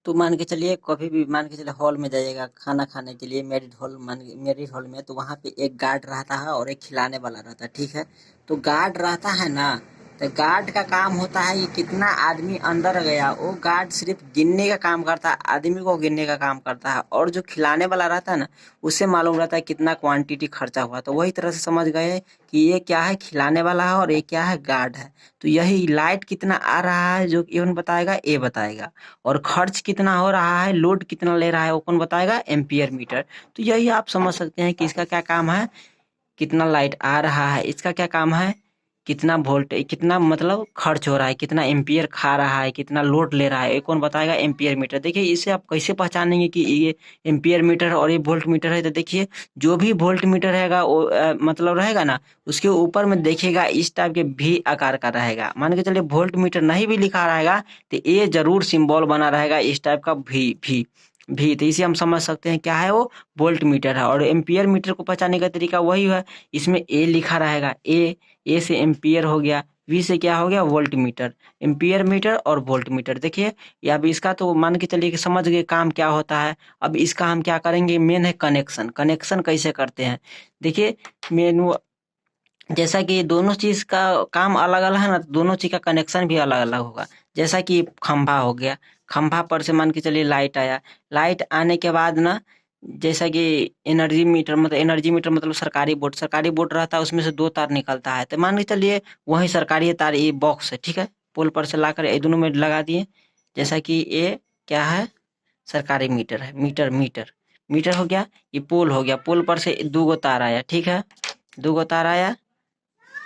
तो मान के चलिए कभी भी मान के चलिए हॉल में जाइएगा खाना खाने के लिए, मैरिज हॉल में, तो वहाँ पे एक गार्ड रहता है और एक खिलाने वाला रहता है, ठीक है। तो गार्ड रहता है ना, तो गार्ड का काम होता है ये कितना आदमी अंदर गया, वो गार्ड सिर्फ गिनने का काम करता है, आदमी को गिनने का काम करता है। और जो खिलाने वाला रहता है ना, उससे मालूम रहता है कितना क्वांटिटी खर्चा हुआ। तो वही तरह से समझ गए कि ये क्या है, खिलाने वाला है, और ये क्या है, गार्ड है। तो यही लाइट कितना आ रहा है जो कौन बताएगा, ये बताएगा। और खर्च कितना हो रहा है, लोड कितना ले रहा है, वो कौन बताएगा, एम्पियर मीटर। तो यही आप समझ सकते हैं कि इसका क्या काम है, कितना लाइट आ रहा है, इसका क्या काम है, कितना वोल्ट, कितना मतलब खर्च हो रहा है, कितना एम्पियर खा रहा है, कितना लोड ले रहा है, ये कौन बताएगा, एम्पियर मीटर। देखिए इसे आप कैसे पहचानेंगे कि ये एम्पियर मीटर और ये वोल्ट मीटर है। तो देखिए जो भी वोल्ट मीटर रहेगा वो मतलब रहेगा ना, उसके ऊपर में देखिएगा इस टाइप के भी आकार का रहेगा। मान के चलिए वोल्ट मीटर नहीं भी लिखा रहेगा तो ये जरूर सिंबल बना रहेगा इस टाइप का भी। तो इसे हम समझ सकते हैं क्या है, वो वोल्ट मीटर है। और एम्पियर मीटर को पहचानने का तरीका वही है, इसमें ए लिखा रहेगा, ए से एम्पियर हो गया, वी से क्या हो गया, वोल्ट मीटर। एम्पियर मीटर और वोल्ट मीटर देखिए, या अब इसका तो मान के चलिए कि समझ गए काम क्या होता है। अब इसका हम क्या करेंगे, मेन है कनेक्शन। कनेक्शन कैसे करते हैं, देखिए मेनू, जैसा कि दोनों चीज का काम अलग अलग है ना, तो दोनों चीज का कनेक्शन भी अलग अलग होगा। जैसा कि खंभा हो गया, खंभा पर से मान के चलिए लाइट आया, लाइट आने के बाद ना, जैसा कि एनर्जी मीटर मतलब सरकारी बोर्ड रहता है, उसमें से दो तार निकलता है। तो मान के चलिए वही सरकारी तार, ये बॉक्स है, ठीक है, पोल पर से लाकर ये दोनों में लगा दिए। जैसा कि ये क्या है, सरकारी मीटर है, मीटर हो गया। ये पोल हो गया, पोल पर से दो गो तार आया, ठीक है, दो गो तार आया,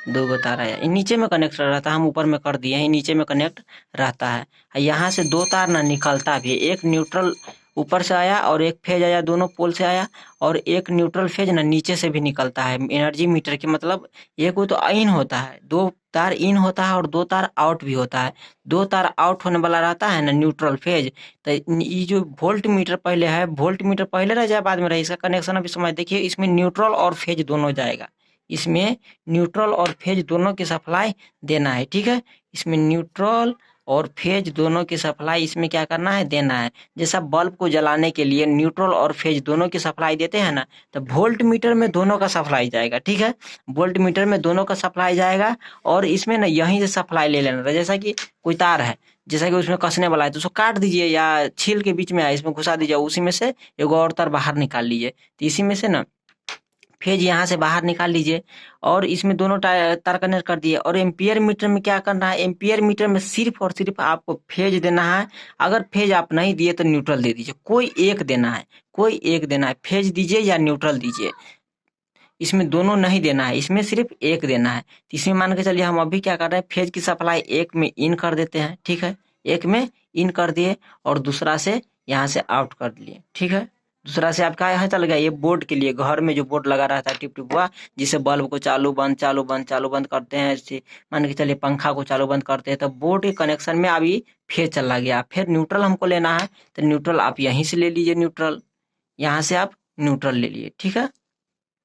दो गो तार आया। ये नीचे में कनेक्ट रहता है, हम ऊपर में कर दिए हैं, नीचे में कनेक्ट रहता है। यहाँ से दो तार ना निकलता भी है, एक न्यूट्रल ऊपर से आया और एक फेज आया, दोनों पोल से आया, और एक न्यूट्रल फेज ना नीचे से भी निकलता है। एनर्जी मीटर के मतलब एक वो तो इन होता है, दो तार इन होता है और दो तार आउट भी होता है। दो तार आउट होने वाला रहता है ना न्यूट्रल फेज। तो ये जो वोल्ट मीटर पहले है, वोल्ट मीटर पहले रह जाए बाद में रहे, इसका कनेक्शन अभी समझ देखिए, इसमें न्यूट्रल और फेज दोनों जाएगा, इसमें न्यूट्रल और फेज दोनों की सप्लाई देना है, ठीक है। इसमें न्यूट्रल और फेज दोनों की सप्लाई इसमें क्या करना है, देना है। जैसा बल्ब को जलाने के लिए न्यूट्रल और फेज दोनों की सप्लाई देते हैं ना, तो वोल्ट मीटर में दोनों का सप्लाई जाएगा, ठीक है। वोल्ट मीटर में दोनों का सप्लाई जाएगा, और इसमें ना यहीं से सप्लाई ले लेना था। जैसा कि कोई तार है, जैसा कि उसमें कसने वाला है, तो उसको काट दीजिए या छील के बीच में है इसमें घुसा दीजिए, उसी में से एगो और तार बाहर निकाल लीजिए। तो इसी में से ना फेज यहाँ से बाहर निकाल लीजिए, और इसमें दोनों तार कनेक्ट कर दिए। और एम्पियर मीटर में क्या करना है, एम्पियर मीटर में सिर्फ और सिर्फ आपको फेज देना है। अगर फेज आप नहीं दिए तो न्यूट्रल दे दीजिए, कोई एक देना है, कोई एक देना है, फेज दीजिए या न्यूट्रल दीजिए। इसमें दोनों नहीं देना है, इसमें सिर्फ एक देना है। तो इसमें मान के चलिए हम अभी क्या कर रहे हैं, फेज की सप्लाई एक में इन कर देते हैं, ठीक है, एक में इन कर दिए, और दूसरा से यहाँ से आउट कर दिए, ठीक है। दूसरा से आपका यहाँ चल गया, ये बोर्ड के लिए, घर में जो बोर्ड लगा रहता है टिप टिप हुआ, जिसे बल्ब को चालू बंद करते हैं, ऐसे मान के चलिए पंखा को चालू बंद करते हैं, तो बोर्ड के कनेक्शन में अभी फेज चला गया। फिर न्यूट्रल हमको लेना है, तो न्यूट्रल आप यहीं से ले लीजिए, न्यूट्रल यहाँ से आप न्यूट्रल ले लिए, ठीक है।